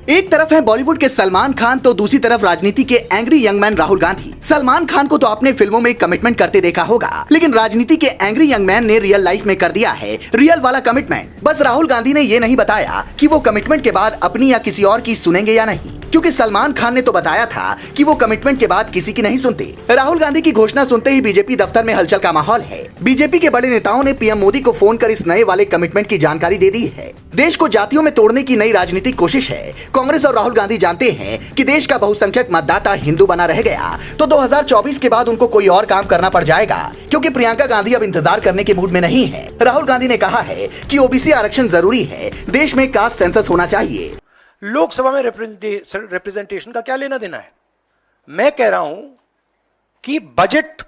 एक तरफ है बॉलीवुड के सलमान खान तो दूसरी तरफ राजनीति के angry young man Rahul Gandhi. Salman Khan को तो आपने फिल्मों में कमिटमेंट करते देखा होगा, लेकिन राजनीति के एंग्री यंग मैन ने रियल लाइफ में कर दिया है रियल वाला कमिटमेंट। बस राहुल गांधी ने ये नहीं बताया कि वो कमिटमेंट के बाद अपनी या किसी और की सुनेंगे या नहीं, क्योंकि सलमान खान ने तो बताया था कि वो कमिटमेंट के बाद किसी की नहीं सुनते। राहुल गांधी की घोषणा सुनते ही बीजेपी दफ्तर में हलचल का माहौल है। बीजेपी के बड़े नेताओं ने पीएम मोदी को फोन कर इस नए वाले कमिटमेंट की जानकारी दे दी है। देश को जातियों में तोड़ने की नई राजनीतिक कोशिश है। कांग्रेस और राहुल गांधी जानते हैं कि देश का बहुसंख्यक मतदाता हिंदू बना रह गया तो 2024 के बाद उनको कोई और काम करना पड़ जाएगा, क्योंकि प्रियंका गांधी अब इंतजार करने के मूड में नहीं है। राहुल गांधी ने कहा है कि ओबीसी आरक्षण जरूरी है, देश में कास्ट सेंसस होना चाहिए। लोकसभा में रिप्रेजेंटेशन का क्या लेना देना है? मैं कह रहा हूं कि बजट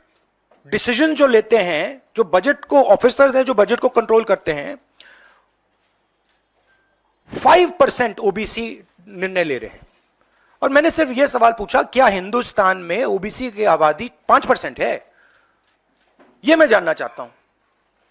डिसीजन जो लेते हैं, जो बजट को ऑफिसर्स हैं, जो बजट को कंट्रोल करते हैं, 5% ओबीसी निर्णय ले रहे हैं। और मैंने सिर्फ यह सवाल पूछा, क्या हिंदुस्तान में ओबीसी की आबादी 5% है? यह मैं जानना चाहता हूं।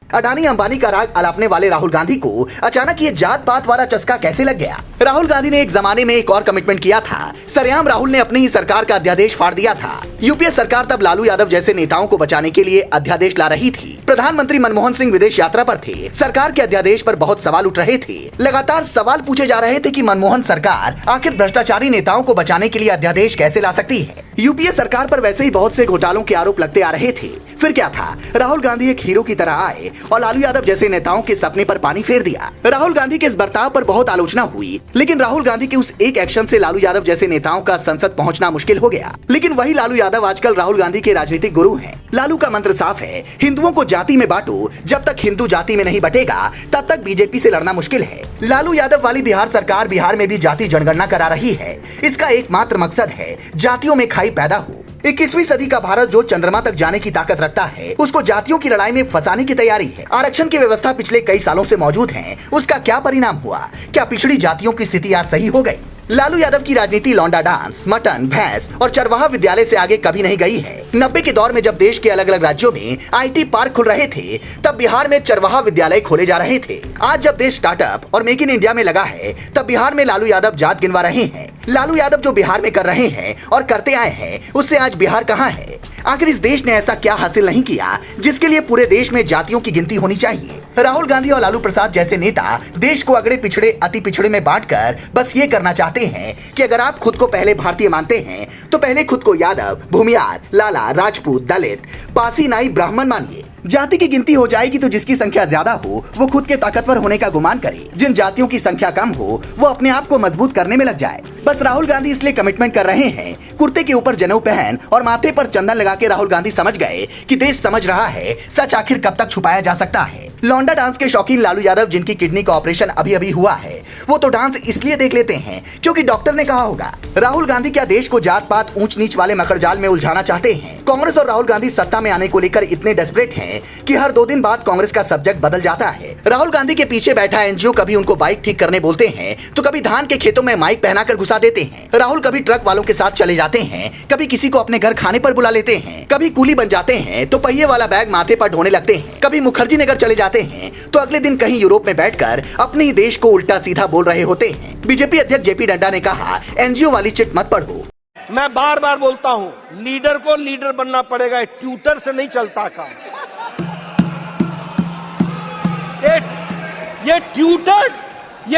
अडानी अंबानी का राग अलापने वाले राहुल गांधी को अचानक ये जात पात वाला चस्का कैसे लग गया? राहुल गांधी ने एक जमाने में एक और कमिटमेंट किया था। सरेआम राहुल ने अपनी ही सरकार का अध्यादेश फाड़ दिया था। यूपीए सरकार तब लालू यादव जैसे नेताओं को बचाने के लिए अध्यादेश ला रही थी। प्रधानमंत्री मनमोहन सिंह विदेश यात्रा पर थे। सरकार के अध्यादेश पर बहुत सवाल उठ रहे थे। लगातार सवाल पूछे जा रहे थे कि मनमोहन सरकार आखिर भ्रष्टाचारी नेताओं को बचाने के लिए अध्यादेश कैसे ला सकती है। यूपीए सरकार पर वैसे ही बहुत से घोटालों के आरोप लगते आ रहे थे। फिर क्या था, राहुल गांधी एक हीरो की तरह आए और लालू यादव जैसे नेताओं के सपने पर पानी फेर दिया। राहुल गांधी के इस बर्ताव पर बहुत आलोचना हुई, लेकिन राहुल गांधी के उस एक एक्शन से लालू यादव जैसे नेताओं का संसद पहुंचना मुश्किल हो गया। लेकिन वही लालू यादव आजकल राहुल गांधी के राजनीतिक गुरु हैं। लालू का मंत्र साफ है, हिंदुओं को जाति में बांटो, जब तक हिंदू जाति में नहीं बटेगा तब तक बीजेपी से लड़ना मुश्किल है। लालू यादव वाली बिहार सरकार बिहार में भी जाति जनगणना करा रही है। इसका एकमात्र मकसद है जातियों में खाई पैदा हो। 21वीं सदी का भारत जो चंद्रमा तक जाने की ताकत रखता है, उसको जातियों की लड़ाई में फंसाने की तैयारी है। आरक्षण की व्यवस्था पिछले कई सालों से मौजूद है, उसका क्या परिणाम हुआ? क्या पिछड़ी जातियों की स्थिति आज सही हो गई? लालू यादव की राजनीति लौंडा डांस, मटन, भैंस और चरवाहा विद्यालय से आगे कभी नहीं गई है। 90 के दौर में जब देश के अलग अलग राज्यों में आईटी पार्क खुल रहे थे, तब बिहार में चरवाहा विद्यालय खोले जा रहे थे। आज जब देश स्टार्टअप और मेक इन इंडिया में लगा है, तब बिहार में लालू यादव जात गिनवा रहे हैं। लालू यादव जो बिहार में कर रहे हैं और करते आए हैं, उससे आज बिहार कहाँ है? आखिर इस देश ने ऐसा क्या हासिल नहीं किया जिसके लिए पूरे देश में जातियों की गिनती होनी चाहिए? राहुल गांधी और लालू प्रसाद जैसे नेता देश को अगड़े पिछड़े अति पिछड़े में बांटकर बस ये करना चाहते हैं कि अगर आप खुद को पहले भारतीय मानते हैं तो पहले खुद को यादव, भूमियार, लाला, राजपूत, दलित, पासी, नाई, ब्राह्मण मानिए। जाति की गिनती हो जाएगी तो जिसकी संख्या ज्यादा हो वो खुद के ताकतवर होने का गुमान करे। जिन जातियों की संख्या कम हो वो अपने आप को मजबूत करने में लग जाए। बस राहुल गांधी इसलिए कमिटमेंट कर रहे हैं। कुर्ते के ऊपर जनेऊ पहन और माथे पर चंदन लगा के राहुल गांधी समझ गए कि देश समझ रहा है सच आखिर कब तक छुपाया जा सकता है। लौंडा डांस के शौकीन लालू यादव, जिनकी किडनी का ऑपरेशन अभी अभी हुआ है, वो तो डांस इसलिए देख लेते हैं क्योंकि डॉक्टर ने कहा होगा। राहुल गांधी क्या देश को जात पात ऊंच नीच वाले मकड़जाल में उलझाना चाहते हैं? कांग्रेस और राहुल गांधी सत्ता में आने को लेकर इतने डेस्परेट हैं कि हर 2 दिन बाद कांग्रेस का सब्जेक्ट बदल जाता है। राहुल गांधी के पीछे बैठा एनजीओ कभी उनको बाइक ठीक करने बोलते हैं तो कभी धान के खेतों में माइक पहनाकर घुसा देते हैं। राहुल कभी ट्रक वालों के साथ चले जाते हैं, कभी किसी को अपने घर खाने पर बुला लेते हैं, कभी कूली बन जाते हैं तो पहिए वाला बैग माथे पर ढोने लगते हैं, कभी मुखर्जी नगर चले जाते हैं तो अगले दिन कहीं यूरोप में बैठकर अपने ही देश को उल्टा सीधा बोल रहे होते हैं। बीजेपी अध्यक्ष जेपी नड्डा ने कहा, एनजीओ वाली चिट मत पढ़ो। मैं बार बार बोलता हूं, लीडर को लीडर बनना पड़ेगा, ट्यूटर से नहीं चलता काम। ये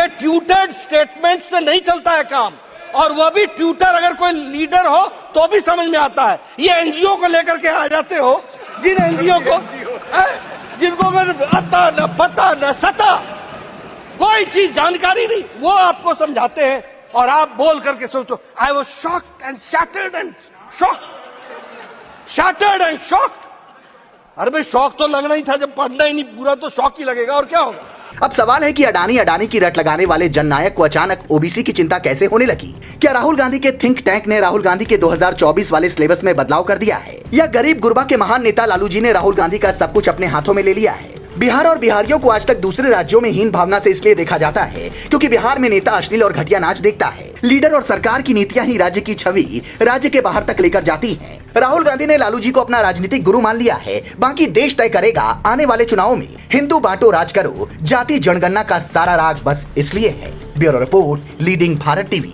ट्यूटर्ड स्टेटमेंट से नहीं चलता है काम, और वह भी ट्यूटर अगर कोई लीडर हो तो भी समझ में आता है। ये एनजीओ को लेकर के आ जाते हो, जिन एनजीओ को जिनको आता न पता न सता, कोई चीज जानकारी नहीं, वो आपको समझाते हैं और आप बोल करके सोचो I was shocked and shattered and shocked. अरे भाई, शौक तो लगना ही था, जब पढ़ना ही नहीं पूरा तो शौक ही लगेगा, और क्या होगा? अब सवाल है कि अडानी की रट लगाने वाले जननायक को अचानक ओबीसी की चिंता कैसे होने लगी? क्या राहुल गांधी के थिंक टैंक ने राहुल गांधी के 2024 वाले सिलेबस में बदलाव कर दिया है, या गरीब गुरबा के महान नेता लालू जी ने राहुल गांधी का सब कुछ अपने हाथों में ले लिया है? बिहार और बिहारियों को आज तक दूसरे राज्यों में हीन भावना से इसलिए देखा जाता है क्योंकि बिहार में नेता अश्लील और घटिया नाच देखता है। लीडर और सरकार की नीतियां ही राज्य की छवि राज्य के बाहर तक लेकर जाती हैं। राहुल गांधी ने लालू जी को अपना राजनीतिक गुरु मान लिया है, बाकी देश तय करेगा आने वाले चुनावों में। हिंदू बांटो राज करो, जाति जनगणना का सारा राग बस इसलिए है bureau report, leading Bharat TV.